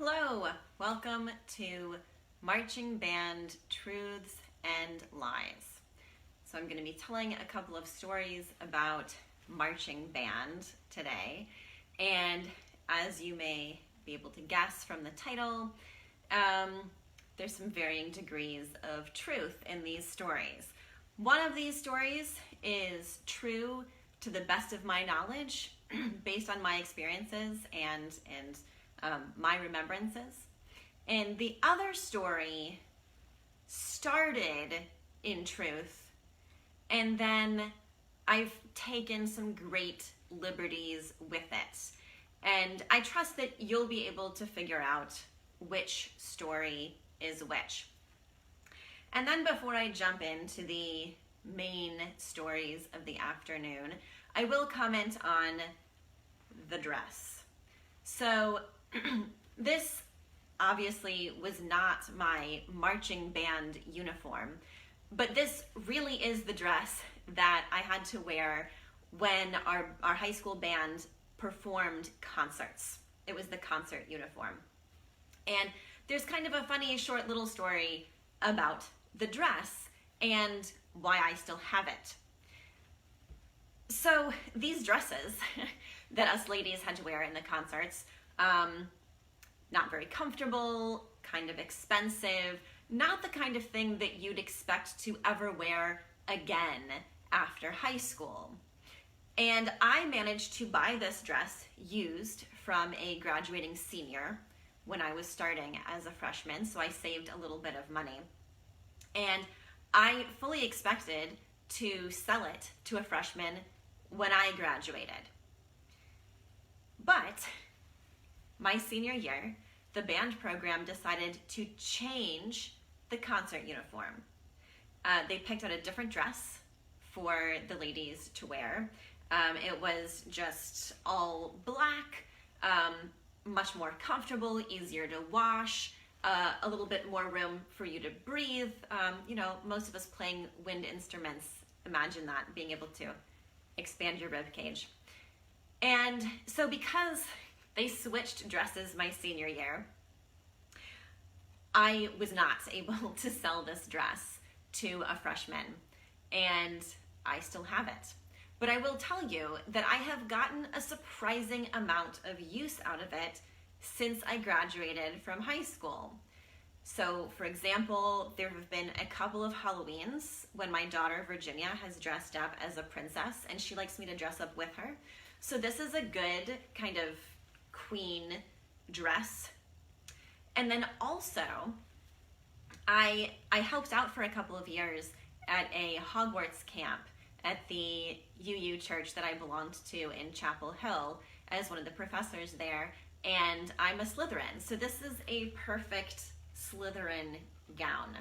Hello, welcome to Marching Band Truths and Lies. So I'm going to be telling a couple of stories about marching band today, and as you may be able to guess from the title, there's some varying degrees of truth in these stories. One of these stories is true to the best of my knowledge, based on my experiences and my remembrances. And the other story started in truth, and then I've taken some great liberties with it. And I trust that you'll be able to figure out which story is which. And then before I jump into the main stories of the afternoon, I will comment on the dress. So this obviously was not my marching band uniform, but this really is the dress that I had to wear when our high school band performed concerts. It was the concert uniform. And there's kind of a funny short little story about the dress and why I still have it. So these dresses that us ladies had to wear in the concerts, not very comfortable, kind of expensive, not the kind of thing that you'd expect to ever wear again after high school. And I managed to buy this dress used from a graduating senior when I was starting as a freshman, so I saved a little bit of money. And I fully expected to sell it to a freshman when I graduated. But my senior year, the band program decided to change the concert uniform. They picked out a different dress for the ladies to wear. It was just all black, much more comfortable, easier to wash, a little bit more room for you to breathe. Most of us playing wind instruments, imagine that, being able to expand your rib cage. And so because they switched dresses my senior year, I was not able to sell this dress to a freshman, and I still have it. But I will tell you that I have gotten a surprising amount of use out of it since I graduated from high school. So, for example, there have been a couple of Halloweens when my daughter Virginia has dressed up as a princess, and she likes me to dress up with her. So this is a good kind of queen dress. And then also, I helped out for a couple of years at a Hogwarts camp at the UU church that I belonged to in Chapel Hill as one of the professors there, and I'm a Slytherin. So this is a perfect Slytherin gown.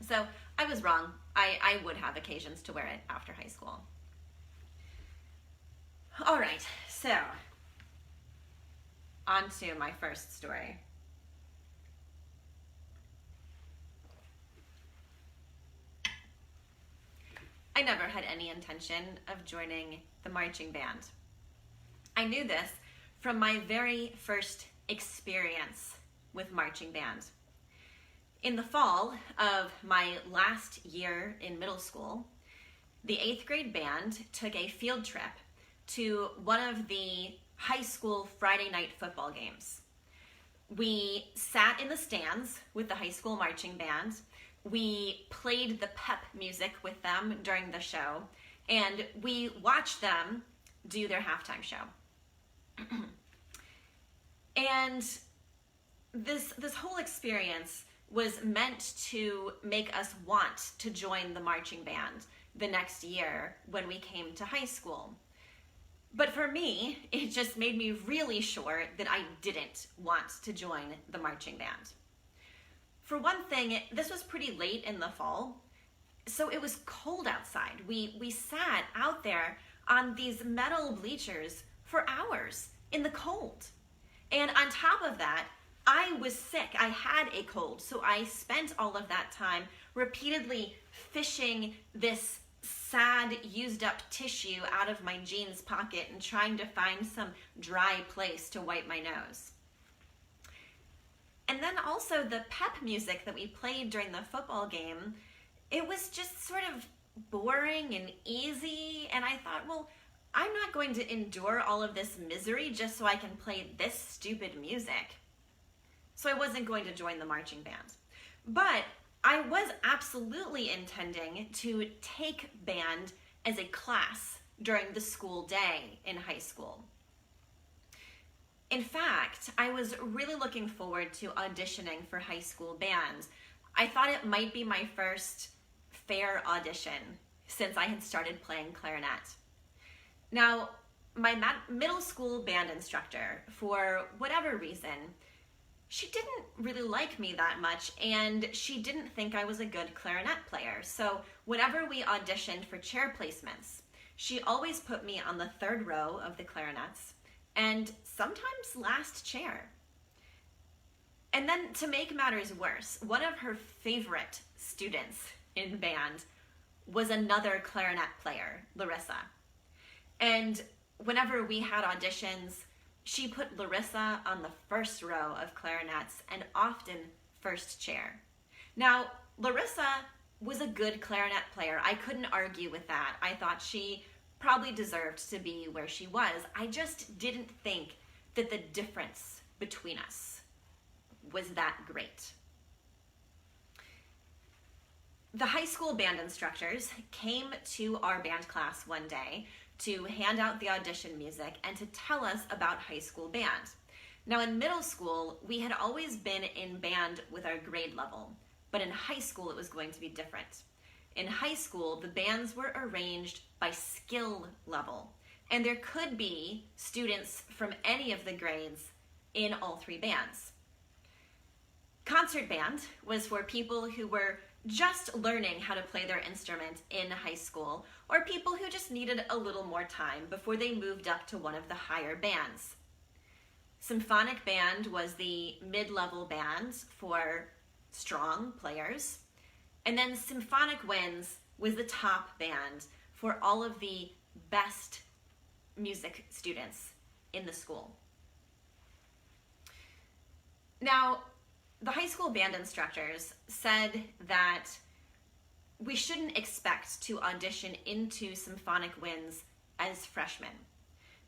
So I was wrong. I would have occasions to wear it after high school. All right, so on to my first story. I never had any intention of joining the marching band. I knew this from my very first experience with marching band. In the fall of my last year in middle school, the 8th grade band took a field trip to one of the high school Friday night football games. We sat in the stands with the high school marching band. We played the pep music with them during the show, and we watched them do their halftime show. And this whole experience was meant to make us want to join the marching band the next year when we came to high school. But for me, it just made me really sure that I didn't want to join the marching band. For one thing, this was pretty late in the fall, so it was cold outside. We sat out there on these metal bleachers for hours in the cold. And on top of that, I was sick. I had a cold, so I spent all of that time repeatedly fishing this sad, used up tissue out of my jeans pocket and trying to find some dry place to wipe my nose. And then also the pep music that we played during the football game, it was just sort of boring and easy. And I thought, well, I'm not going to endure all of this misery just so I can play this stupid music. So I wasn't going to join the marching band. But I was absolutely intending to take band as a class during the school day in high school. In fact, I was really looking forward to auditioning for high school band. I thought it might be my first fair audition since I had started playing clarinet. Now, my middle school band instructor, for whatever reason, she didn't really like me that much, and she didn't think I was a good clarinet player. So whenever we auditioned for chair placements, she always put me on the third row of the clarinets, and sometimes last chair. And then to make matters worse, one of her favorite students in band was another clarinet player, Larissa. And whenever we had auditions, she put Larissa on the first row of clarinets and often first chair. Now, Larissa was a good clarinet player. I couldn't argue with that. I thought she probably deserved to be where she was. I just didn't think that the difference between us was that great. The high school band instructors came to our band class one day to hand out the audition music and to tell us about high school band. Now in middle school, we had always been in band with our grade level, but in high school it was going to be different. In high school, the bands were arranged by skill level, and there could be students from any of the grades in all three bands. Concert band was for people who were just learning how to play their instrument in high school, or people who just needed a little more time before they moved up to one of the higher bands. Symphonic band was the mid-level band for strong players, and then Symphonic Winds was the top band for all of the best music students in the school. Now, the high school band instructors said that we shouldn't expect to audition into Symphonic Winds as freshmen.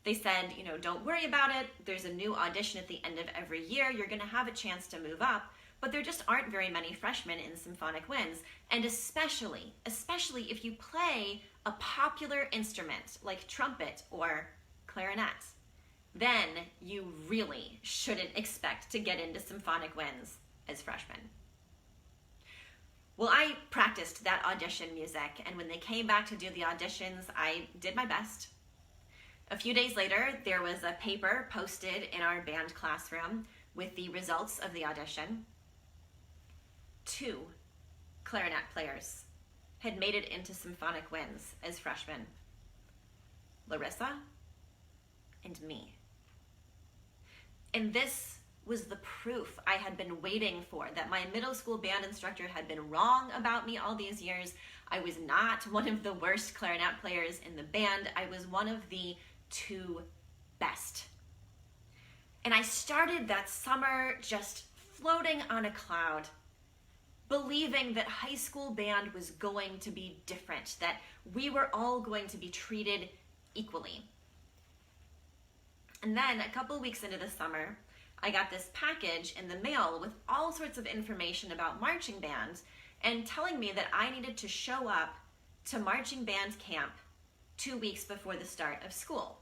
They said, don't worry about it. There's a new audition at the end of every year. You're going to have a chance to move up, but there just aren't very many freshmen in Symphonic Winds. And especially if you play a popular instrument like trumpet or clarinet, then you really shouldn't expect to get into Symphonic Winds as freshmen. Well, I practiced that audition music, and when they came back to do the auditions, I did my best. A few days later, there was a paper posted in our band classroom with the results of the audition. 2 clarinet players had made it into Symphonic Winds as freshmen: Larissa and me. And this was the proof I had been waiting for, that my middle school band instructor had been wrong about me all these years. I was not one of the worst clarinet players in the band. I was one of the 2 best. And I started that summer just floating on a cloud, believing that high school band was going to be different, that we were all going to be treated equally. And then a couple weeks into the summer, I got this package in the mail with all sorts of information about marching band and telling me that I needed to show up to marching band camp 2 weeks before the start of school.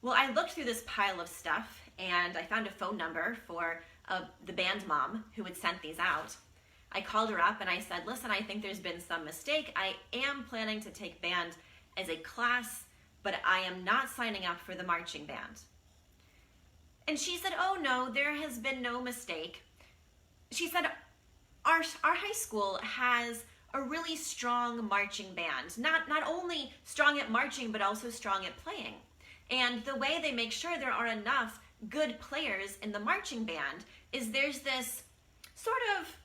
Well, I looked through this pile of stuff and I found a phone number for the band mom who had sent these out. I called her up and I said, listen, I think there's been some mistake. I am planning to take band as a class, but I am not signing up for the marching band. And she said, oh no, there has been no mistake. She said, our high school has a really strong marching band, not only strong at marching, but also strong at playing. And the way they make sure there are enough good players in the marching band is there's this sort of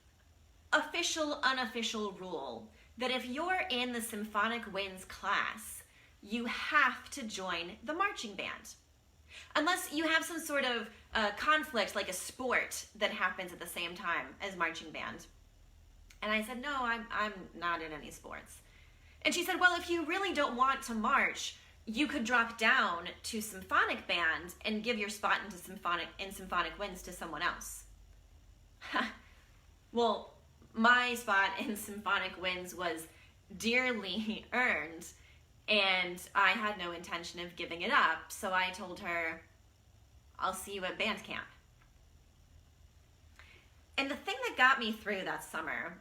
official, unofficial rule that if you're in the Symphonic Winds class, you have to join the marching band. Unless you have some sort of conflict, like a sport that happens at the same time as marching band. And I said, no, I'm not in any sports. And she said, well, if you really don't want to march, you could drop down to symphonic band and give your spot in symphonic winds to someone else. Well, my spot in symphonic winds was dearly earned, and I had no intention of giving it up, so I told her, I'll see you at band camp. And the thing that got me through that summer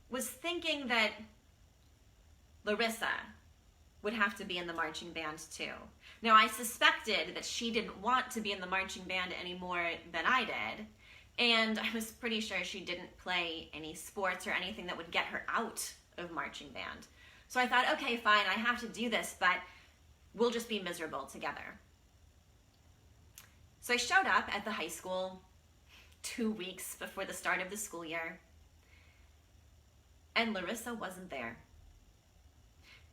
was thinking that Larissa would have to be in the marching band too. Now, I suspected that she didn't want to be in the marching band any more than I did, and I was pretty sure she didn't play any sports or anything that would get her out of marching band. So I thought, okay, fine, I have to do this, but we'll just be miserable together. So I showed up at the high school 2 weeks before the start of the school year, and Larissa wasn't there.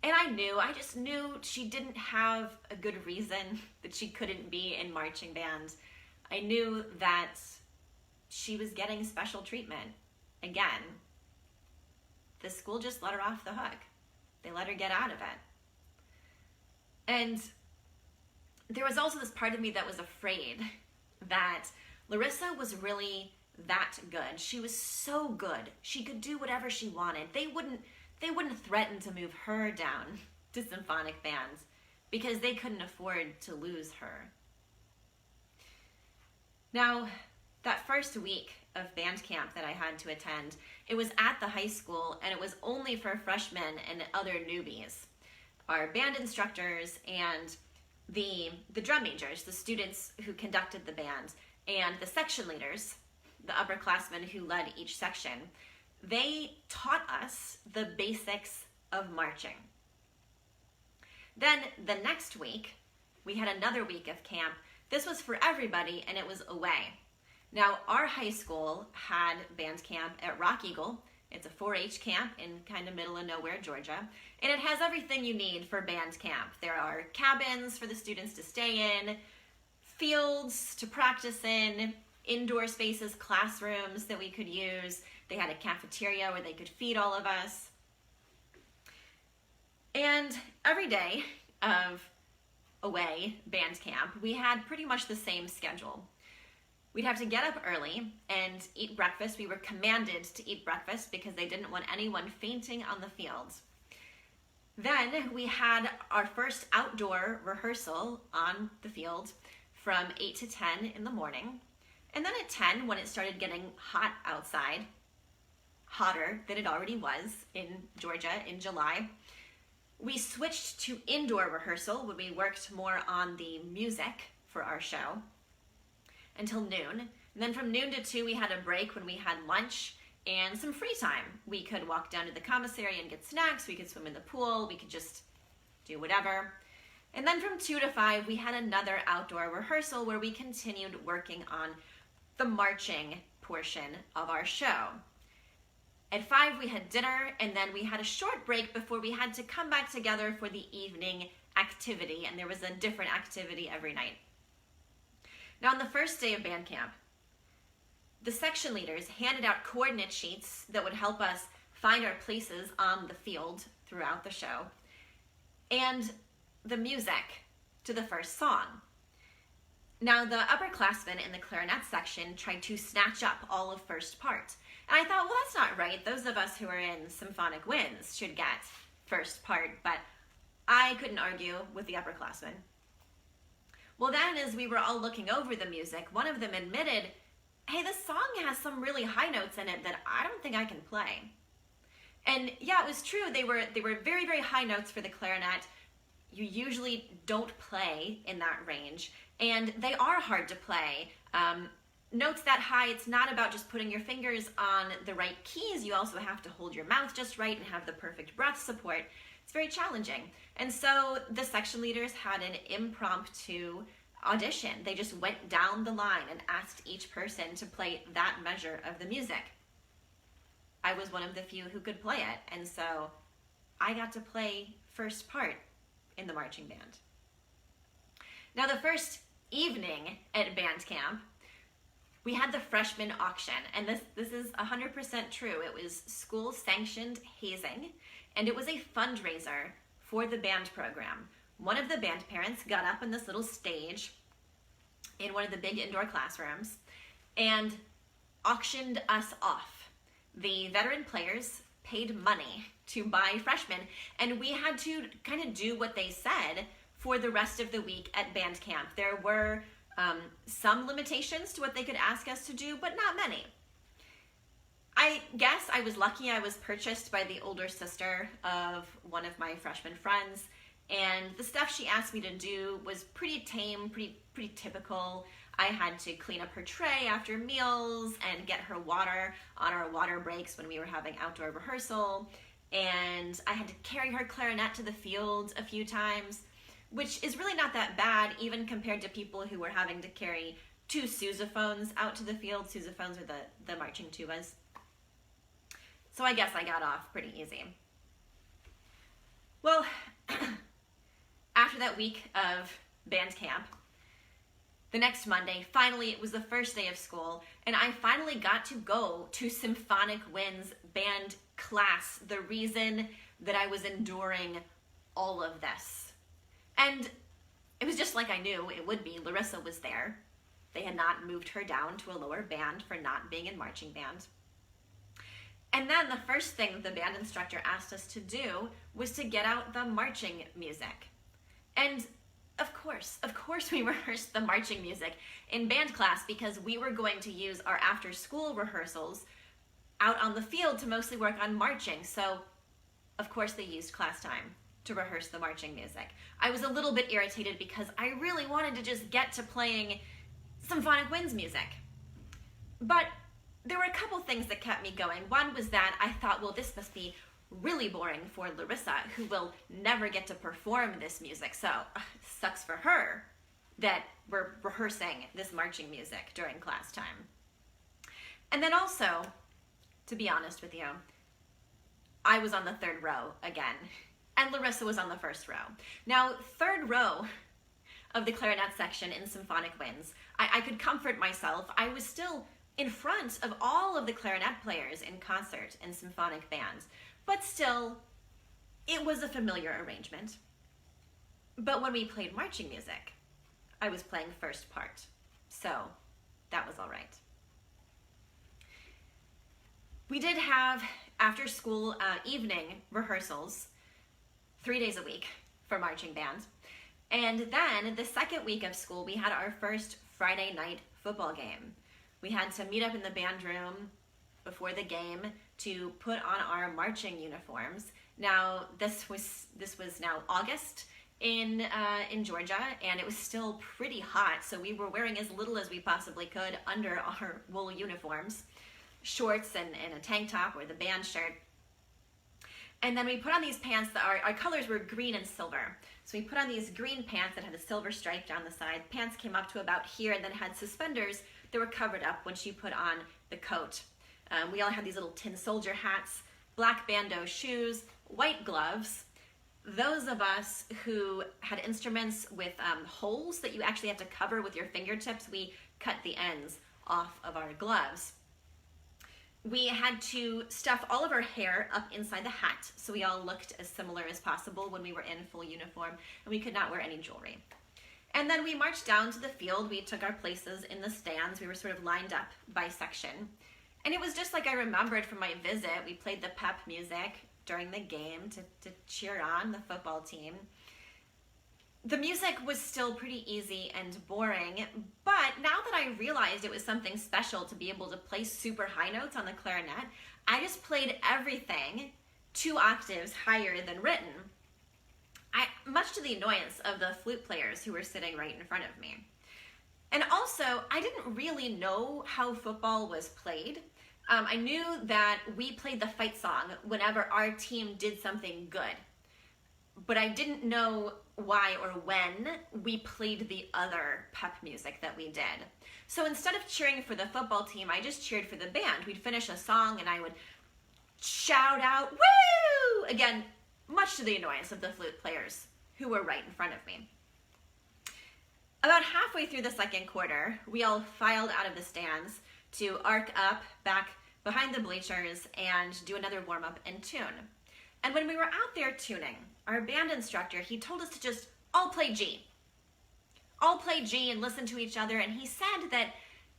And I just knew she didn't have a good reason that she couldn't be in marching band. I knew that she was getting special treatment. Again, the school just let her off the hook. They let her get out of it. And there was also this part of me that was afraid that Larissa was really that good. She was so good. She could do whatever she wanted. They wouldn't threaten to move her down to symphonic bands because they couldn't afford to lose her. Now, that first week of band camp that I had to attend, it was at the high school, and it was only for freshmen and other newbies. Our band instructors and the drum majors, the students who conducted the band, and the section leaders, the upperclassmen who led each section, they taught us the basics of marching. Then the next week, we had another week of camp. This was for everybody, and it was away. Now, our high school had band camp at Rock Eagle. It's a 4-H camp in kind of middle of nowhere, Georgia. And it has everything you need for band camp. There are cabins for the students to stay in, fields to practice in, indoor spaces, classrooms that we could use. They had a cafeteria where they could feed all of us. And every day of away band camp, we had pretty much the same schedule. We'd have to get up early and eat breakfast. We were commanded to eat breakfast because they didn't want anyone fainting on the field. Then we had our first outdoor rehearsal on the field from 8 to 10 in the morning. And then at 10, when it started getting hot outside, hotter than it already was in Georgia in July, we switched to indoor rehearsal when we worked more on the music for our show until noon. And then from noon to 2, we had a break when we had lunch and some free time. We could walk down to the commissary and get snacks. We could swim in the pool. We could just do whatever. And then from 2 to 5, we had another outdoor rehearsal where we continued working on the marching portion of our show. At 5, we had dinner, and then we had a short break before we had to come back together for the evening activity, and there was a different activity every night. Now, on the first day of band camp, the section leaders handed out coordinate sheets that would help us find our places on the field throughout the show, and the music to the first song. Now, the upperclassmen in the clarinet section tried to snatch up all of first part. And I thought, well, that's not right. Those of us who are in symphonic winds should get first part, but I couldn't argue with the upperclassmen. Well, then as we were all looking over the music, one of them admitted, hey, this song has some really high notes in it that I don't think I can play. And yeah, it was true. They were very, very high notes for the clarinet. You usually don't play in that range, and they are hard to play. Notes that high, it's not about just putting your fingers on the right keys. You also have to hold your mouth just right and have the perfect breath support. It's very challenging. And so the section leaders had an impromptu audition. They just went down the line and asked each person to play that measure of the music. I was one of the few who could play it, and so I got to play first part in the marching band. Now, the first evening at band camp, we had the freshman auction, and this is 100% true. It was school-sanctioned hazing, and it was a fundraiser for the band program. One of the band parents got up on this little stage in one of the big indoor classrooms and auctioned us off. The veteran players paid money to buy freshmen, and we had to kind of do what they said for the rest of the week at band camp. There were some limitations to what they could ask us to do, but not many. I guess I was lucky. I was purchased by the older sister of one of my freshman friends, and the stuff she asked me to do was pretty tame, pretty typical. I had to clean up her tray after meals and get her water on our water breaks when we were having outdoor rehearsal, and I had to carry her clarinet to the field a few times, which is really not that bad even compared to people who were having to carry 2 sousaphones out to the field. Sousaphones are the marching tubas. So I guess I got off pretty easy. Well, after that week of band camp, the next Monday, finally, it was the first day of school, and I finally got to go to Symphonic Wind's band class, the reason that I was enduring all of this. And it was just like I knew it would be. Larissa was there. They had not moved her down to a lower band for not being in marching band. And then the first thing that the band instructor asked us to do was to get out the marching music. And of course we rehearsed the marching music in band class because we were going to use our after-school rehearsals out on the field to mostly work on marching. So of course they used class time to rehearse the marching music. I was a little bit irritated because I really wanted to just get to playing Symphonic Wind's music. But there were a couple things that kept me going. One was that I thought, well, this must be really boring for Larissa, who will never get to perform this music. So sucks for her that we're rehearsing this marching music during class time. And then also, to be honest with you, I was on the third row again, and Larissa was on the first row. Now, third row of the clarinet section in Symphonic Winds, I could comfort myself. I was still in front of all of the clarinet players in concert and symphonic bands, but still, it was a familiar arrangement. But when we played marching music, I was playing first part, so that was all right. We did have after-school evening rehearsals 3 days a week for marching band. And then the second week of school, we had our first Friday night football game. We had to meet up in the band room before the game to put on our marching uniforms. Now, this was now August in Georgia, and it was still pretty hot, so we were wearing as little as we possibly could under our wool uniforms, shorts and a tank top or the band shirt. And then we put on these pants that our colors were green and silver. So we put on these green pants that had a silver stripe down the side. Pants came up to about here and then had suspenders that were covered up when she put on the coat. We all had these little tin soldier hats, black bandeau shoes, white gloves. Those of us who had instruments with holes that you actually have to cover with your fingertips, we cut the ends off of our gloves. We had to stuff all of our hair up inside the hat, so we all looked as similar as possible when we were in full uniform, and we could not wear any jewelry. And then we marched down to the field. We took our places in the stands. We were sort of lined up by section. And it was just like I remembered from my visit. We played the pep music during the game to cheer on the football team. The music was still pretty easy and boring, but now that I realized it was something special to be able to play super high notes on the clarinet, I just played everything 2 octaves higher than written, much to the annoyance of the flute players who were sitting right in front of me. And also, I didn't really know how football was played. I knew that we played the fight song whenever our team did something good, but I didn't know why or when we played the other pep music that we did. So instead of cheering for the football team, I just cheered for the band. We'd finish a song and I would shout out, "Woo!" Again, much to the annoyance of the flute players who were right in front of me. About halfway through the second quarter, we all filed out of the stands to arc up back behind the bleachers and do another warm-up and tune. And when we were out there tuning, our band instructor, he told us to just all play G. All play G and listen to each other, and he said that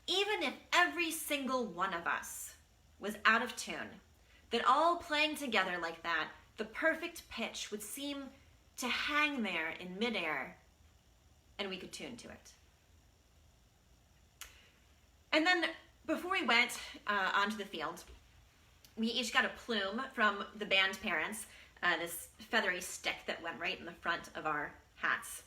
even if every single one of us was out of tune, that all playing together like that, the perfect pitch would seem to hang there in midair, and we could tune to it. And then before we went onto the field, we each got a plume from the band parents, this feathery stick that went right in the front of our hats.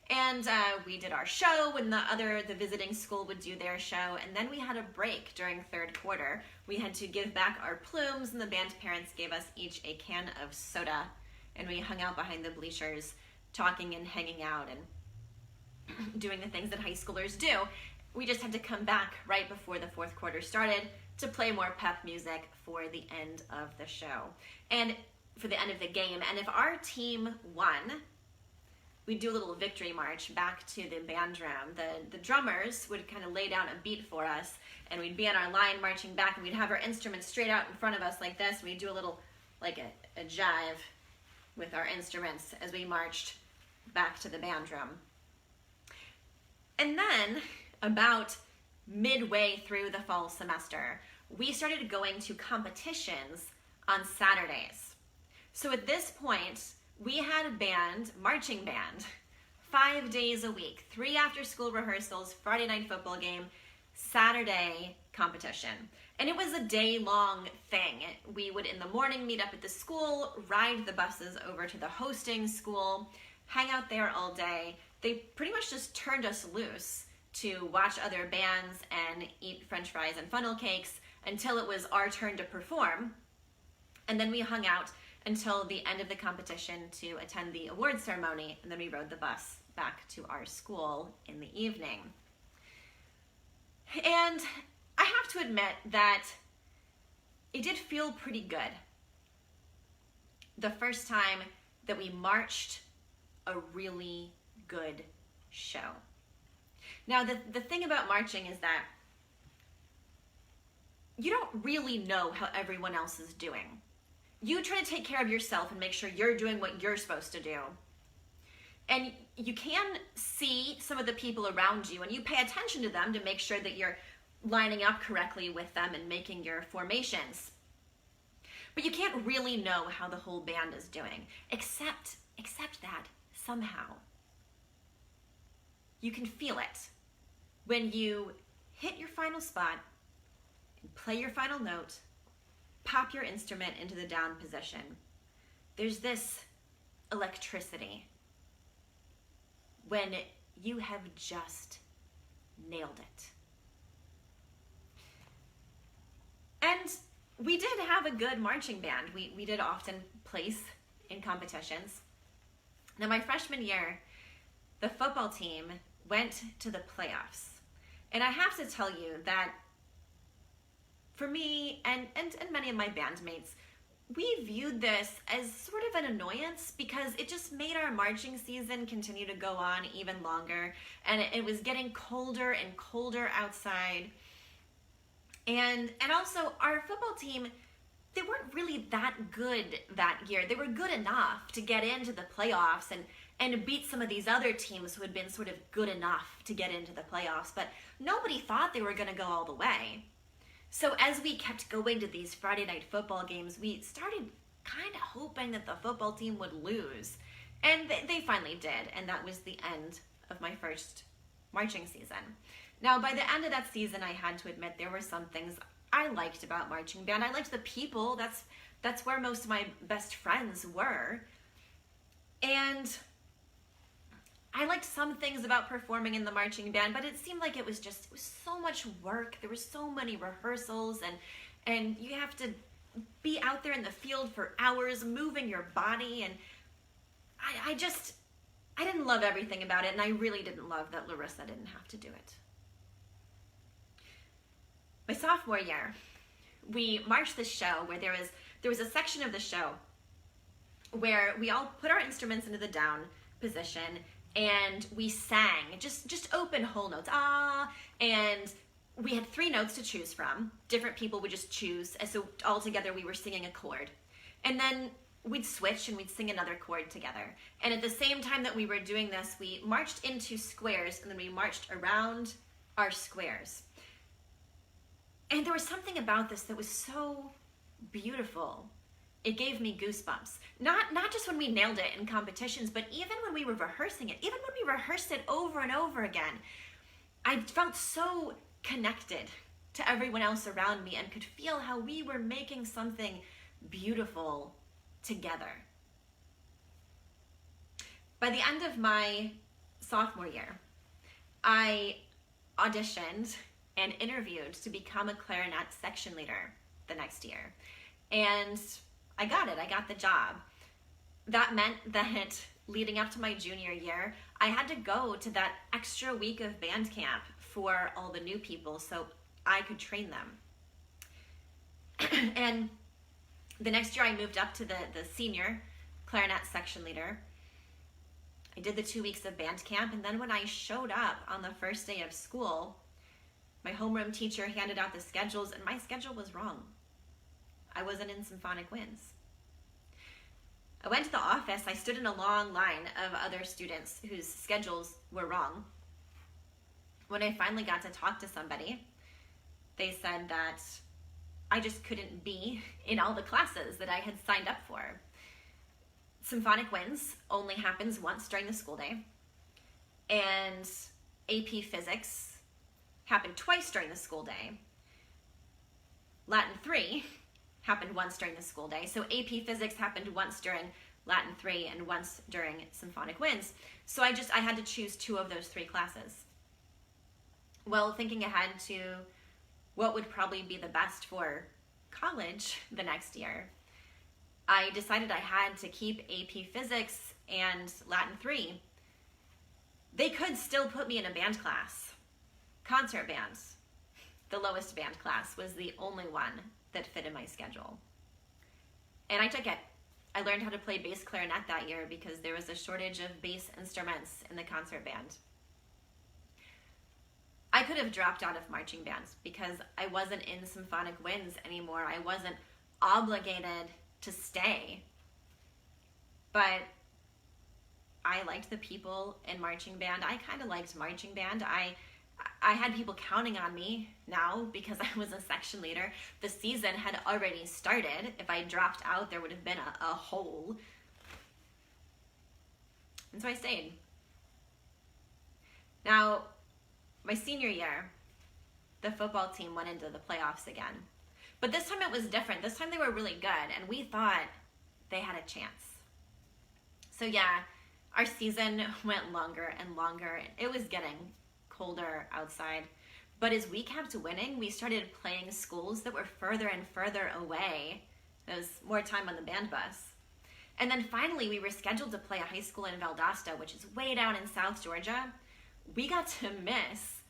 And we did our show when the visiting school would do their show, and then we had a break during third quarter. We had to give back our plumes, and the band parents gave us each a can of soda, and we hung out behind the bleachers talking and hanging out and doing the things that high schoolers do. We just had to come back right before the fourth quarter started to play more pep music for the end of the show and for the end of the game. And if our team won, we'd do a little victory march back to the band room. The drummers would kind of lay down a beat for us, and we'd be on our line marching back, and we'd have our instruments straight out in front of us like this, and we'd do a little, like a jive with our instruments as we marched back to the band room. And then, about midway through the fall semester, we started going to competitions on Saturdays. So at this point, we had a band, marching band, 5 days a week, 3 after-school rehearsals, Friday night football game, Saturday competition. And it was a day-long thing. We would, in the morning, meet up at the school, ride the buses over to the hosting school, hang out there all day. They pretty much just turned us loose to watch other bands and eat French fries and funnel cakes until it was our turn to perform. And then we hung out until the end of the competition to attend the awards ceremony, and then we rode the bus back to our school in the evening. And I have to admit that it did feel pretty good the first time that we marched a really good show. Now, the thing about marching is that you don't really know how everyone else is doing. You try to take care of yourself and make sure you're doing what you're supposed to do. And you can see some of the people around you, and you pay attention to them to make sure that you're lining up correctly with them and making your formations. But you can't really know how the whole band is doing, except that somehow you can feel it when you hit your final spot and play your final note, pop your instrument into the down position. There's this electricity when you have just nailed it. And we did have a good marching band. We did often place in competitions. Now, my freshman year, the football team went to the playoffs. And I have to tell you that for me and many of my bandmates, we viewed this as sort of an annoyance because it just made our marching season continue to go on even longer, and it was getting colder and colder outside. And also our football team, they weren't really that good that year. They were good enough to get into the playoffs and beat some of these other teams who had been sort of good enough to get into the playoffs, but nobody thought they were going to go all the way. So as we kept going to these Friday night football games, we started kind of hoping that the football team would lose. And they finally did, and that was the end of my first marching season. Now, by the end of that season, I had to admit there were some things I liked about marching band. I liked the people. That's where most of my best friends were. And I liked some things about performing in the marching band, but it seemed like it was so much work. There were so many rehearsals, and you have to be out there in the field for hours, moving your body, and I didn't love everything about it, and I really didn't love that Larissa didn't have to do it. My sophomore year, we marched this show where there was a section of the show where we all put our instruments into the down position, and we sang just open whole notes, ah, and we had 3 notes to choose from. Different people would just choose, and so all together we were singing a chord. And then we'd switch and we'd sing another chord together. And at the same time that we were doing this, we marched into squares, and then we marched around our squares. And there was something about this that was so beautiful. It gave me goosebumps. Not just when we nailed it in competitions, but even when we were rehearsing it, even when we rehearsed it over and over again, I felt so connected to everyone else around me and could feel how we were making something beautiful together. By the end of my sophomore year, I auditioned and interviewed to become a clarinet section leader the next year. And I got it. I got the job. That meant that leading up to my junior year, I had to go to that extra week of band camp for all the new people so I could train them. And the next year I moved up to the senior clarinet section leader. I did the 2 weeks of band camp, and then when I showed up on the first day of school, my homeroom teacher handed out the schedules, and my schedule was wrong. I wasn't in Symphonic Winds. I went to the office. I stood in a long line of other students whose schedules were wrong. When I finally got to talk to somebody, they said that I just couldn't be in all the classes that I had signed up for. Symphonic Winds only happens once during the school day, and AP Physics happened twice during the school day. Latin 3 happened once during the school day, so AP Physics happened once during Latin 3 and once during Symphonic Winds. So I had to choose 2 of those 3 classes. Well, thinking ahead to what would probably be the best for college the next year, I decided I had to keep AP Physics and Latin 3. They could still put me in a band class. Concert band, the lowest band class, was the only one that fit in my schedule. And I took it. I learned how to play bass clarinet that year because there was a shortage of bass instruments in the concert band. I could have dropped out of marching bands because I wasn't in Symphonic Winds anymore. I wasn't obligated to stay. But I liked the people in marching band. I kind of liked marching band. I had people counting on me now because I was a section leader. The season had already started. If I dropped out, there would have been a hole. And so I stayed. Now, my senior year, the football team went into the playoffs again. But this time it was different. This time they were really good, and we thought they had a chance. So yeah, our season went longer and longer. It was getting colder outside. But as we kept winning, we started playing schools that were further and further away. There was more time on the band bus. And then finally, we were scheduled to play a high school in Valdosta, which is way down in South Georgia. We got to miss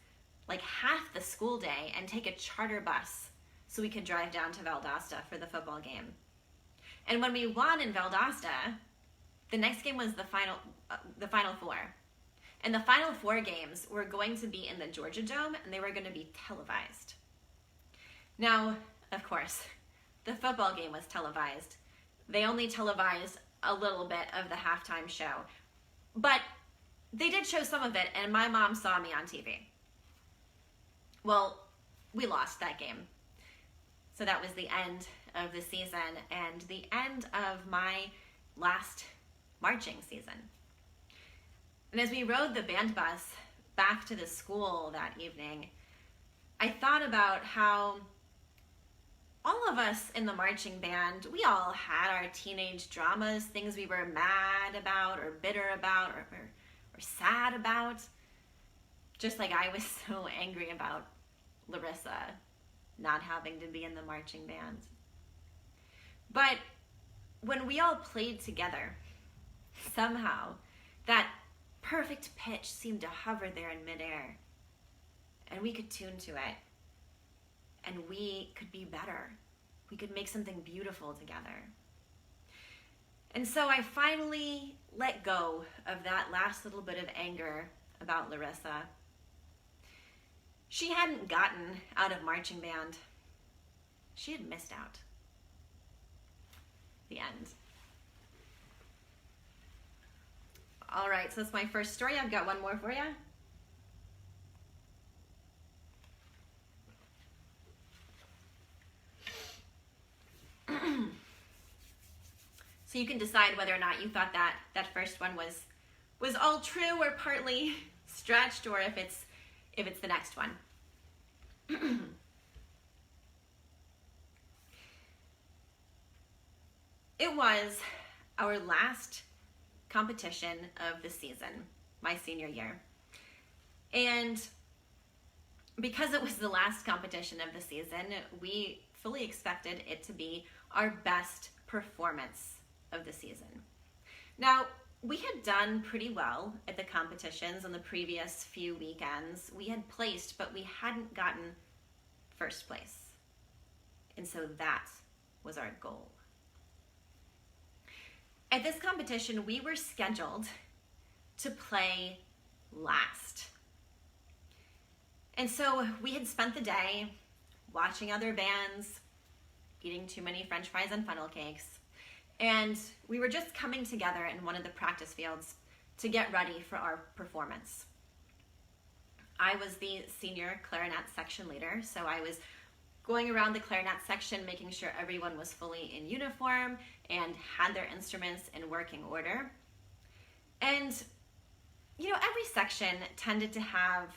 like half the school day and take a charter bus so we could drive down to Valdosta for the football game. And when we won in Valdosta, the next game was the Final Four. And the Final Four games were going to be in the Georgia Dome, and they were going to be televised. Now, of course, the football game was televised. They only televised a little bit of the halftime show. But they did show some of it, and my mom saw me on TV. Well, we lost that game. So that was the end of the season and the end of my last marching season. And as we rode the band bus back to the school that evening, I thought about how all of us in the marching band, we all had our teenage dramas, things we were mad about or bitter about or sad about. Just like I was so angry about Larissa not having to be in the marching band. But when we all played together, somehow that perfect pitch seemed to hover there in midair, and we could tune to it, and we could be better. We could make something beautiful together. And so I finally let go of that last little bit of anger about Larissa. She hadn't gotten out of marching band. She had missed out. The end. All right, so that's my first story. I've got one more for you. So you can decide whether or not you thought that first one was all true or partly stretched, or if it's the next one. It was our last competition of the season, my senior year. And because it was the last competition of the season, we fully expected it to be our best performance of the season. Now, we had done pretty well at the competitions on the previous few weekends. We had placed, but we hadn't gotten first place. And so that was our goal. At this competition, we were scheduled to play last. And so we had spent the day watching other bands, eating too many French fries and funnel cakes, and we were just coming together in one of the practice fields to get ready for our performance. I was the senior clarinet section leader, so I was going around the clarinet section, making sure everyone was fully in uniform and had their instruments in working order. And, you know, every section tended to have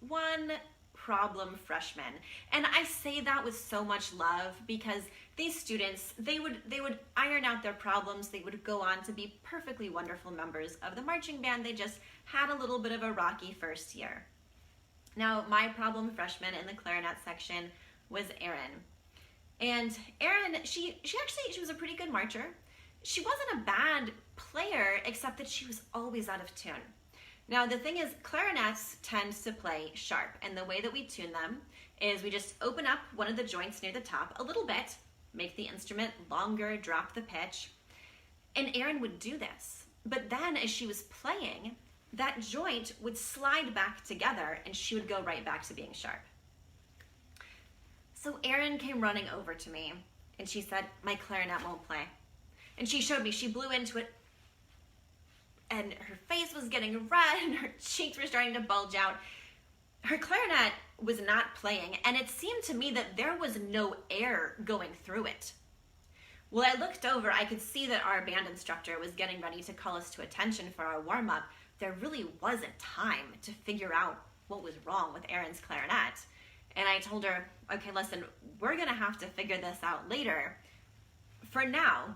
one problem freshman. And I say that with so much love because these students, they would iron out their problems. They would go on to be perfectly wonderful members of the marching band. They just had a little bit of a rocky first year. Now, my problem freshman in the clarinet section was Erin. And Erin, she was a pretty good marcher. She wasn't a bad player, except that she was always out of tune. Now, the thing is, clarinets tend to play sharp, and the way that we tune them is we just open up one of the joints near the top a little bit, make the instrument longer, drop the pitch, and Erin would do this. But then as she was playing, that joint would slide back together and she would go right back to being sharp. So Erin came running over to me and she said, "My clarinet won't play." And she showed me, she blew into it and her face was getting red and her cheeks were starting to bulge out. Her clarinet was not playing, and it seemed to me that there was no air going through it. Well, I looked over, I could see that our band instructor was getting ready to call us to attention for our warm-up. There really wasn't time to figure out what was wrong with Erin's clarinet. And I told her, okay, listen, we're gonna have to figure this out later. For now,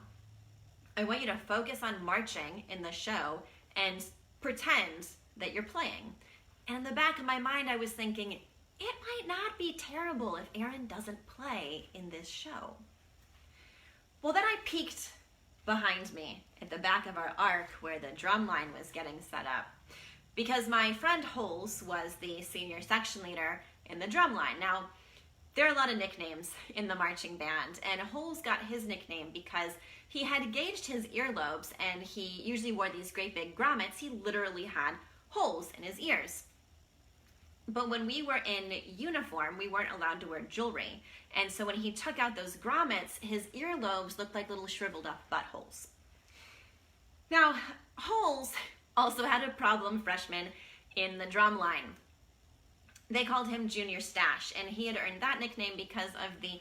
I want you to focus on marching in the show and pretend that you're playing. And in the back of my mind, I was thinking, it might not be terrible if Erin doesn't play in this show. Well, then I peeked behind me at the back of our arc where the drum line was getting set up, because my friend Holes was the senior section leader in the drum line. Now, there are a lot of nicknames in the marching band, and Holes got his nickname because he had gauged his earlobes, and he usually wore these great big grommets. He literally had holes in his ears. But when we were in uniform, we weren't allowed to wear jewelry. And so when he took out those grommets, his earlobes looked like little shriveled up buttholes. Now, Holes also had a problem freshman in the drum line. They called him Junior Stash, and he had earned that nickname because of the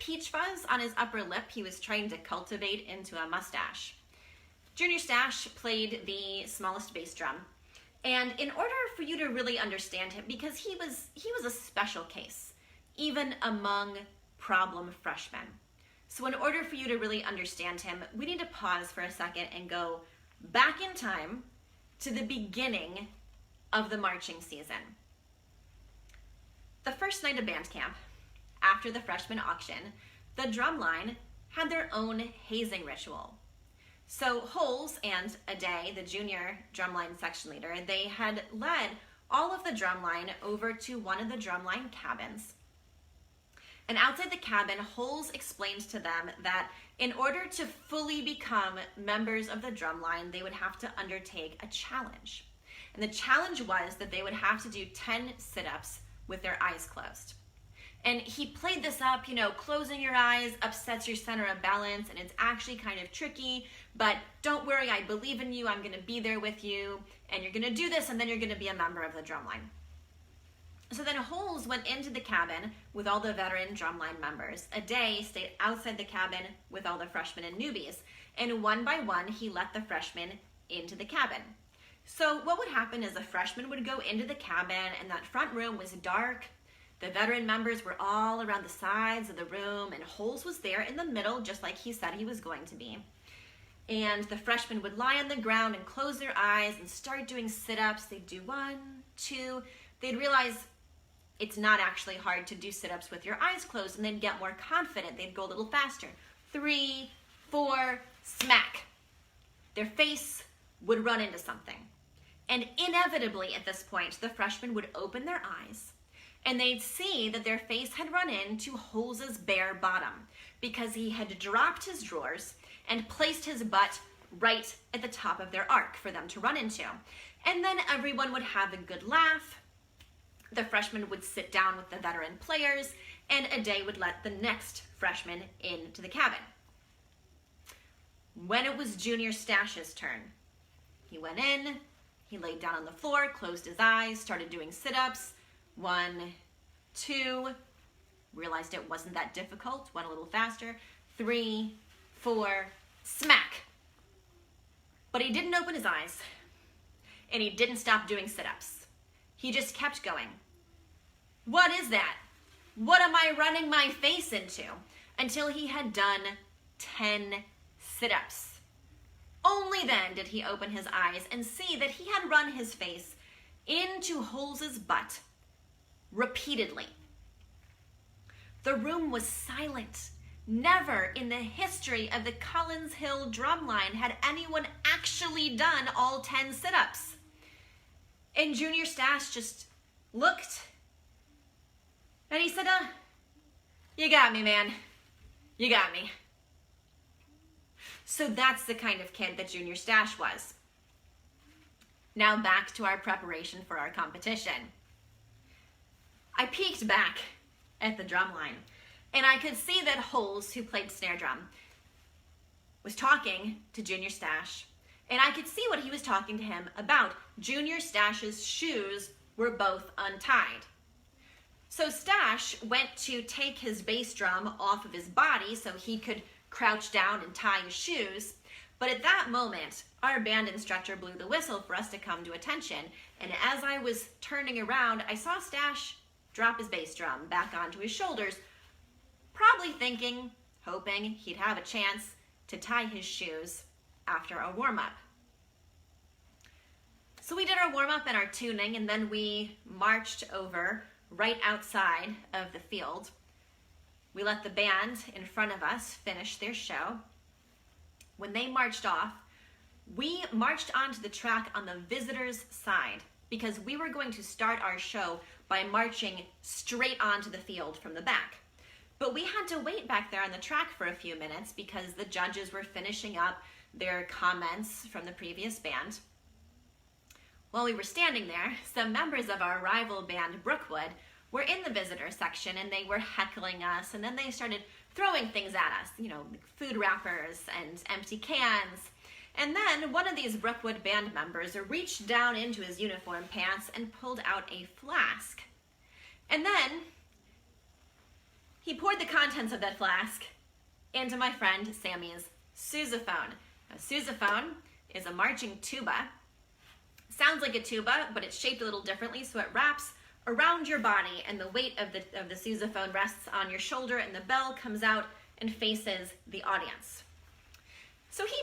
peach fuzz on his upper lip he was trying to cultivate into a mustache. Junior Stash played the smallest bass drum. And in order for you to really understand him, because he was a special case, even among problem freshmen. So in order for you to really understand him, we need to pause for a second and go back in time to the beginning of the marching season. The first night of band camp, after the freshman auction, the drum line had their own hazing ritual. So Holes and Aday, the junior drumline section leader, they had led all of the drumline over to one of the drumline cabins. And outside the cabin, Holes explained to them that in order to fully become members of the drumline, they would have to undertake a challenge. And the challenge was that they would have to do 10 sit-ups with their eyes closed. And he played this up, closing your eyes upsets your center of balance, and it's actually kind of tricky, but don't worry, I believe in you, I'm gonna be there with you, and you're gonna do this, and then you're gonna be a member of the drumline. So then Holes went into the cabin with all the veteran drumline members. Aday stayed outside the cabin with all the freshmen and newbies, and one by one, he let the freshmen into the cabin. So what would happen is the freshmen would go into the cabin, and that front room was dark. The veteran members were all around the sides of the room, and Holes was there in the middle, just like he said he was going to be. And the freshmen would lie on the ground and close their eyes and start doing sit-ups. They'd do 1, 2. They'd realize it's not actually hard to do sit-ups with your eyes closed, and they'd get more confident. They'd go a little faster. 3, 4, smack. Their face would run into something. And inevitably at this point, the freshmen would open their eyes, and they'd see that their face had run into Holes's bare bottom because he had dropped his drawers and placed his butt right at the top of their arc for them to run into. And then everyone would have a good laugh. The freshmen would sit down with the veteran players, and Aday would let the next freshman into the cabin. When it was Junior Stash's turn, he went in, he laid down on the floor, closed his eyes, started doing sit-ups. 1, 2, realized it wasn't that difficult, went a little faster. 3, 4, smack. But he didn't open his eyes, and he didn't stop doing sit-ups. He just kept going. What is that? What am I running my face into? Until he had done 10 sit-ups. Only then did he open his eyes and see that he had run his face into Holes's butt repeatedly. The room was silent. Never in the history of the Collins Hill drumline had anyone actually done all 10 sit-ups. And Junior Stash just looked, and he said, you got me, man. You got me. So that's the kind of kid that Junior Stash was. Now back to our preparation for our competition. I peeked back at the drum line, and I could see that Holes, who played snare drum, was talking to Junior Stash, and I could see what he was talking to him about. Junior Stash's shoes were both untied. So Stash went to take his bass drum off of his body so he could crouch down and tie his shoes, but at that moment, our band instructor blew the whistle for us to come to attention, and as I was turning around, I saw Stash drop his bass drum back onto his shoulders, probably thinking, hoping he'd have a chance to tie his shoes after a warm-up. So we did our warm-up and our tuning, and then we marched over right outside of the field. We let the band in front of us finish their show. When they marched off, we marched onto the track on the visitors' side because we were going to start our show by marching straight onto the field from the back. But we had to wait back there on the track for a few minutes because the judges were finishing up their comments from the previous band. While we were standing there, some members of our rival band, Brookwood, were in the visitor section, and they were heckling us, and then they started throwing things at us, food wrappers and empty cans. And then one of these Brookwood band members reached down into his uniform pants and pulled out a flask. And then he poured the contents of that flask into my friend Sammy's sousaphone. A sousaphone is a marching tuba. Sounds like a tuba, but it's shaped a little differently, so it wraps around your body, and the weight of the sousaphone rests on your shoulder, and the bell comes out and faces the audience. So he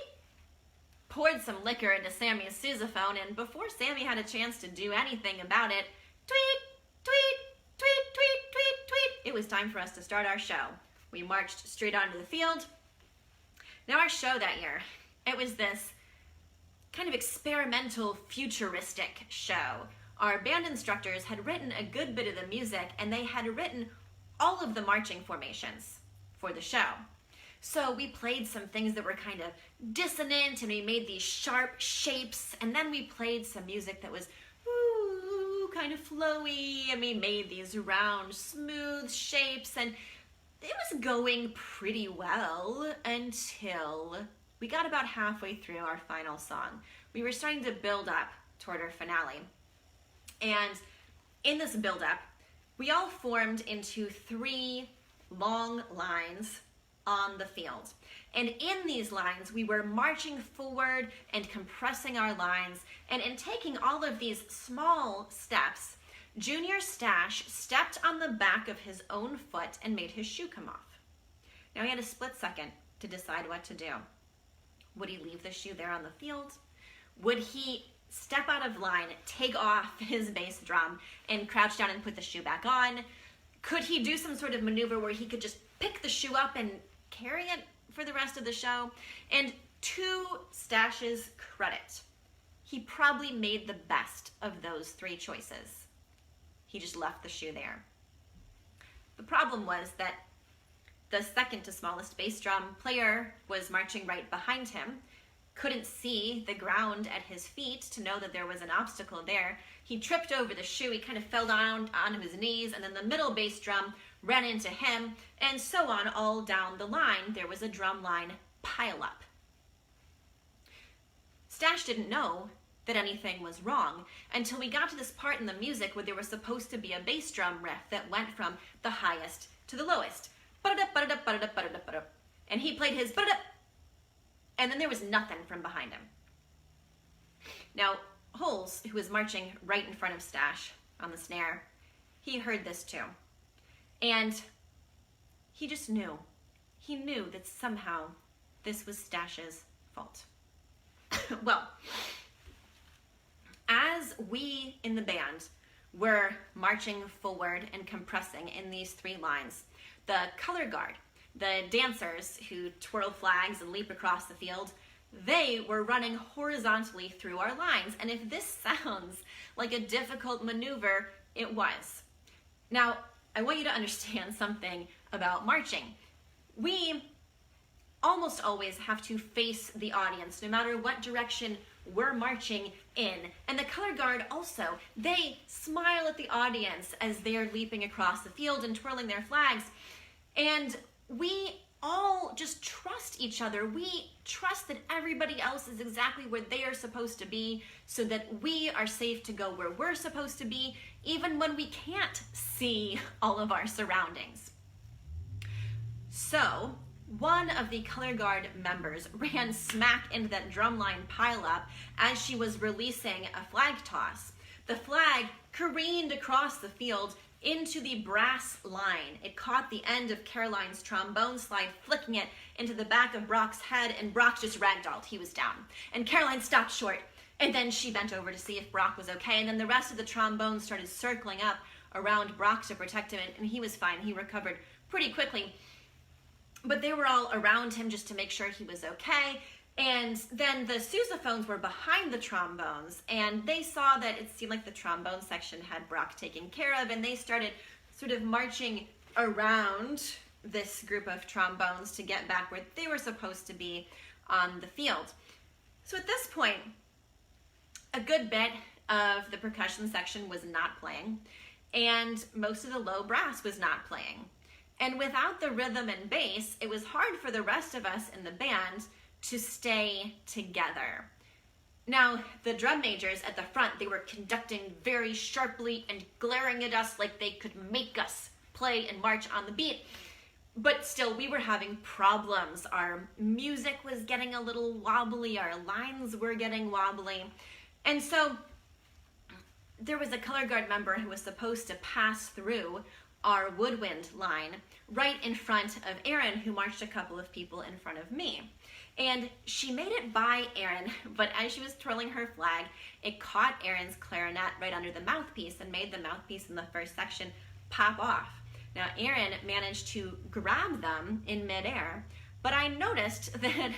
poured some liquor into Sammy's sousaphone, and before Sammy had a chance to do anything about it, tweet, tweet, tweet, tweet, tweet, tweet, it was time for us to start our show. We marched straight onto the field. Now our show that year, it was this kind of experimental, futuristic show. Our band instructors had written a good bit of the music, and they had written all of the marching formations for the show. So we played some things that were kind of dissonant, and we made these sharp shapes, and then we played some music that was kind of flowy, and we made these round, smooth shapes, and it was going pretty well until we got about halfway through our final song. We were starting to build up toward our finale. And in this build-up, we all formed into 3 long lines on the field. And in these lines, we were marching forward and compressing our lines. And in taking all of these small steps, Junior Stash stepped on the back of his own foot and made his shoe come off. Now he had a split second to decide what to do. Would he leave the shoe there on the field? Would he step out of line, take off his bass drum, and crouch down and put the shoe back on? Could he do some sort of maneuver where he could just pick the shoe up and carry it for the rest of the show? And to Stash's credit, he probably made the best of those 3 choices. He just left the shoe there. The problem was that the second to smallest bass drum player was marching right behind him, couldn't see the ground at his feet to know that there was an obstacle there. He tripped over the shoe, he kind of fell down onto his knees, and then the middle bass drum ran into him, and so on all down the line. There was a drum line pileup. Stash didn't know that anything was wrong until we got to this part in the music where there was supposed to be a bass drum riff that went from the highest to the lowest. And he played his and then there was nothing from behind him. Now, Holes, who was marching right in front of Stash on the snare, he heard this too. And he just knew. He knew that somehow this was Stash's fault. Well, as we in the band were marching forward and compressing in these 3 lines, the color guard, the dancers who twirl flags and leap across the field, they were running horizontally through our lines. And if this sounds like a difficult maneuver, it was. Now, I want you to understand something about marching. We almost always have to face the audience, no matter what direction we're marching in. And the color guard also, they smile at the audience as they're leaping across the field and twirling their flags. And we all just trust each other. We trust that everybody else is exactly where they are supposed to be, so that we are safe to go where we're supposed to be, even when we can't see all of our surroundings. So, one of the color guard members ran smack into that drumline pileup as she was releasing a flag toss. The flag careened across the field into the brass line. It caught the end of Caroline's trombone slide, flicking it into the back of Brock's head, and Brock just ragdolled. He was down. And Caroline stopped short, and then she bent over to see if Brock was okay, and then the rest of the trombone started circling up around Brock to protect him, and he was fine. He recovered pretty quickly. But they were all around him just to make sure he was okay. And then the sousaphones were behind the trombones, and they saw that it seemed like the trombone section had Brock taken care of, and they started sort of marching around this group of trombones to get back where they were supposed to be on the field. So at this point, a good bit of the percussion section was not playing, and most of the low brass was not playing. And without the rhythm and bass, it was hard for the rest of us in the band to stay together. Now, the drum majors at the front, they were conducting very sharply and glaring at us like they could make us play and march on the beat. But still, we were having problems. Our music was getting a little wobbly, our lines were getting wobbly. And so there was a color guard member who was supposed to pass through our woodwind line right in front of Erin, who marched a couple of people in front of me. And she made it by Erin, but as she was twirling her flag, it caught Erin's clarinet right under the mouthpiece and made the mouthpiece in the first section pop off. Now, Erin managed to grab them in midair, but I noticed that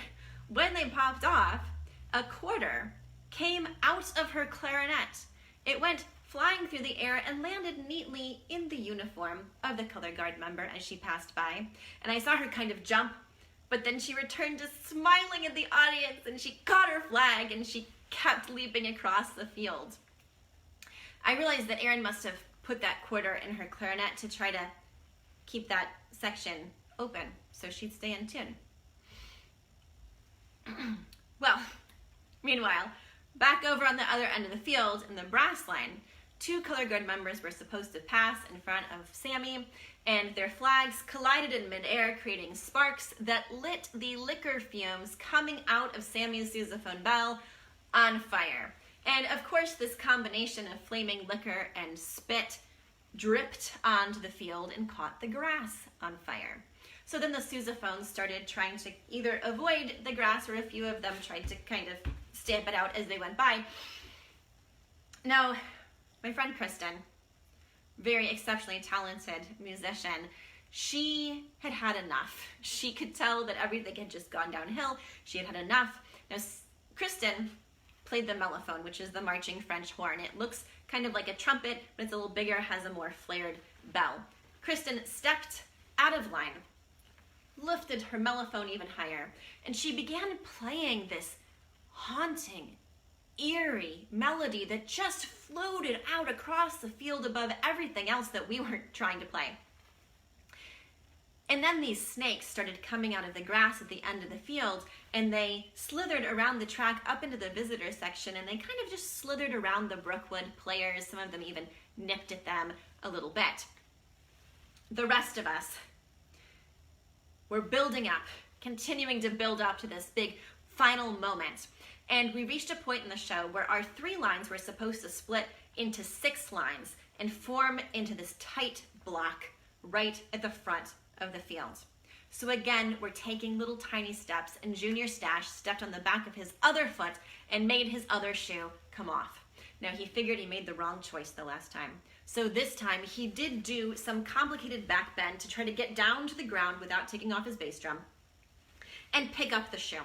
when they popped off, a quarter came out of her clarinet. It went flying through the air and landed neatly in the uniform of the color guard member as she passed by. And I saw her kind of jump, but then she returned to smiling at the audience, and she caught her flag and she kept leaping across the field. I realized that Erin must have put that quarter in her clarinet to try to keep that section open so she'd stay in tune. Well, meanwhile, back over on the other end of the field in the brass line, 2 color guard members were supposed to pass in front of Sammy, and their flags collided in midair, creating sparks that lit the liquor fumes coming out of Sammy's sousaphone bell on fire. And of course, this combination of flaming liquor and spit dripped onto the field and caught the grass on fire. So then the sousaphones started trying to either avoid the grass, or a few of them tried to kind of stamp it out as they went by. Now, my friend Kristen, very exceptionally talented musician, she had had enough. She could tell that everything had just gone downhill. She had had enough. Now, Kristen played the mellophone, which is the marching French horn. It looks kind of like a trumpet, but it's a little bigger, has a more flared bell. Kristen stepped out of line, lifted her mellophone even higher, and she began playing this haunting, eerie melody that just floated out across the field above everything else that we were trying to play. And then these snakes started coming out of the grass at the end of the field, and they slithered around the track up into the visitor section, and they kind of just slithered around the Brookwood players. Some of them even nipped at them a little bit. The rest of us were building up, continuing to build up to this big final moment. And we reached a point in the show where our 3 lines were supposed to split into 6 lines and form into this tight block right at the front of the field. So again, we're taking little tiny steps, and Junior Stash stepped on the back of his other foot and made his other shoe come off. Now, he figured he made the wrong choice the last time. So this time he did do some complicated back bend to try to get down to the ground without taking off his bass drum and pick up the shoe.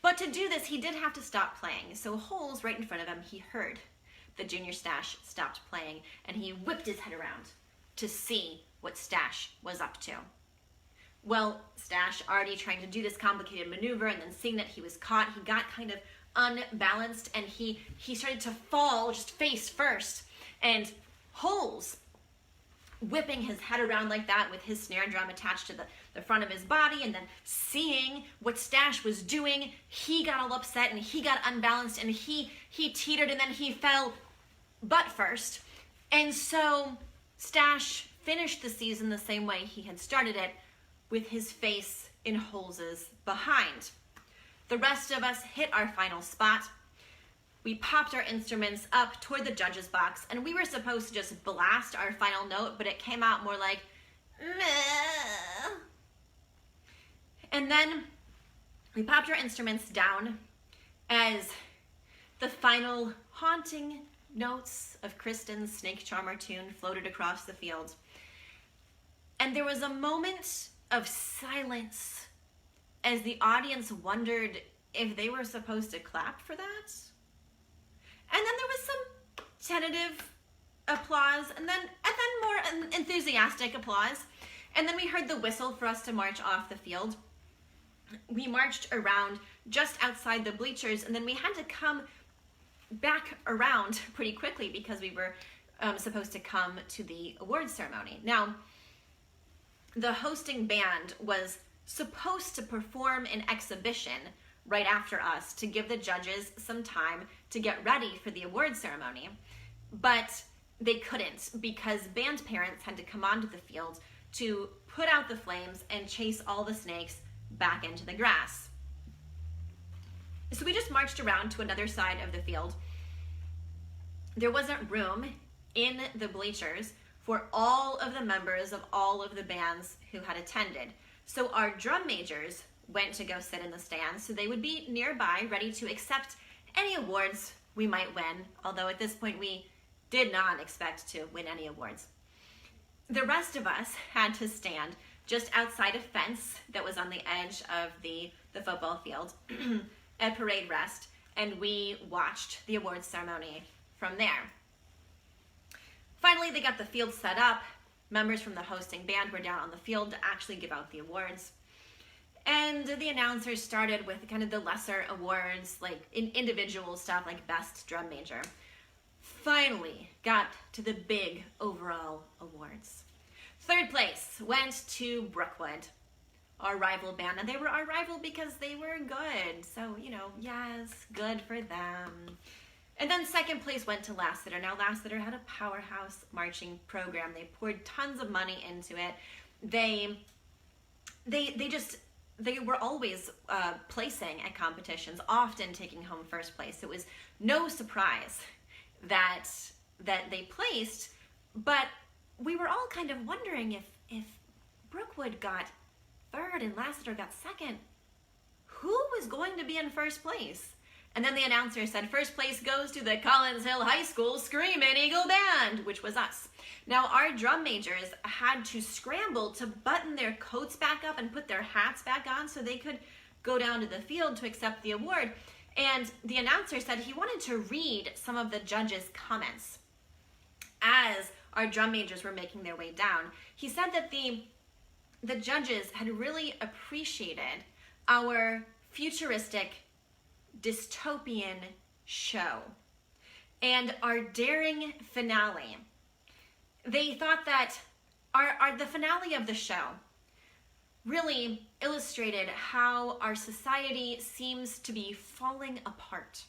But to do this, he did have to stop playing. So Holes right in front of him, he heard that Junior Stash stopped playing, and he whipped his head around to see what Stash was up to. Well, Stash, already trying to do this complicated maneuver, and then seeing that he was caught, he got kind of unbalanced, and he started to fall just face first. And Holes, whipping his head around like that with his snare drum attached to the front of his body, and then seeing what Stash was doing, he got all upset and he got unbalanced, and he teetered, and then he fell butt first. And so Stash finished the season the same way he had started it, with his face in Holes's behind. The rest of us hit our final spot. We popped our instruments up toward the judge's box, and we were supposed to just blast our final note, but it came out more like meh. And then we popped our instruments down as the final haunting notes of Kristen's Snake Charmer tune floated across the field. And there was a moment of silence as the audience wondered if they were supposed to clap for that. And then there was some tentative applause, and then more enthusiastic applause. And then we heard the whistle for us to march off the field. We marched around just outside the bleachers, and then we had to come back around pretty quickly because we were supposed to come to the awards ceremony. Now, the hosting band was supposed to perform an exhibition right after us to give the judges some time to get ready for the awards ceremony, but they couldn't because band parents had to come onto the field to put out the flames and chase all the snakes back into the grass. So we just marched around to another side of the field. There wasn't room in the bleachers for all of the members of all of the bands who had attended. So our drum majors went to go sit in the stands so they would be nearby, ready to accept any awards we might win, although at this point we did not expect to win any awards. The rest of us had to stand just outside a fence that was on the edge of the football field at parade rest, and we watched the awards ceremony from there. Finally, they got the field set up. Members from the hosting band were down on the field to actually give out the awards. And the announcers started with kind of the lesser awards, like individual stuff like Best Drum Major. Finally got to the big overall awards. Third place went to Brookwood, our rival band. And they were our rival because they were good. So, yes, good for them. And then second place went to Lassiter. Now, Lassiter had a powerhouse marching program. They poured tons of money into it. They were always placing at competitions, often taking home first place. It was no surprise that they placed, but we were all kind of wondering if Brookwood got third and Lassiter got second, who was going to be in first place? And then the announcer said, first place goes to the Collins Hill High School Screamin' Eagle Band, which was us. Now, our drum majors had to scramble to button their coats back up and put their hats back on so they could go down to the field to accept the award. And the announcer said he wanted to read some of the judges' comments as our drum majors were making their way down. He said that the judges had really appreciated our futuristic dystopian show and our daring finale. They thought that the finale of the show really illustrated how our society seems to be falling apart.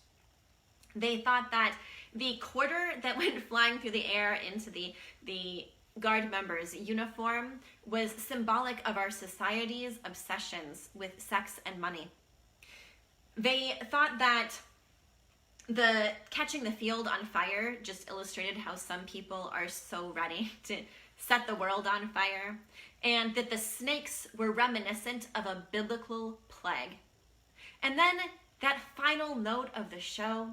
They thought that the quarter that went flying through the air into the guard members' uniform was symbolic of our society's obsessions with sex and money. They thought that the catching the field on fire just illustrated how some people are so ready to set the world on fire, and that the snakes were reminiscent of a biblical plague. And then that final note of the show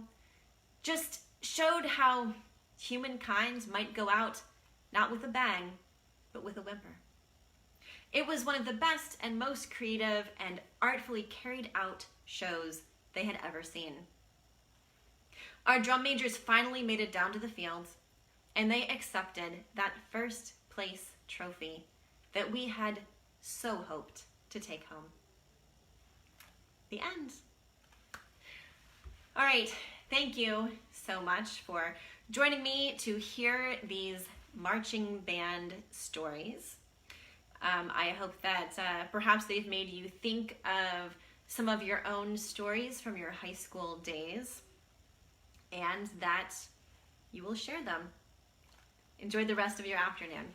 just showed how humankind might go out not with a bang, but with a whimper. It was one of the best and most creative and artfully carried out shows they had ever seen. Our drum majors finally made it down to the field, and they accepted that first place trophy that we had so hoped to take home. The end. All right, thank you so much for joining me to hear these marching band stories. I hope that perhaps they've made you think of some of your own stories from your high school days, and that you will share them. Enjoy the rest of your afternoon.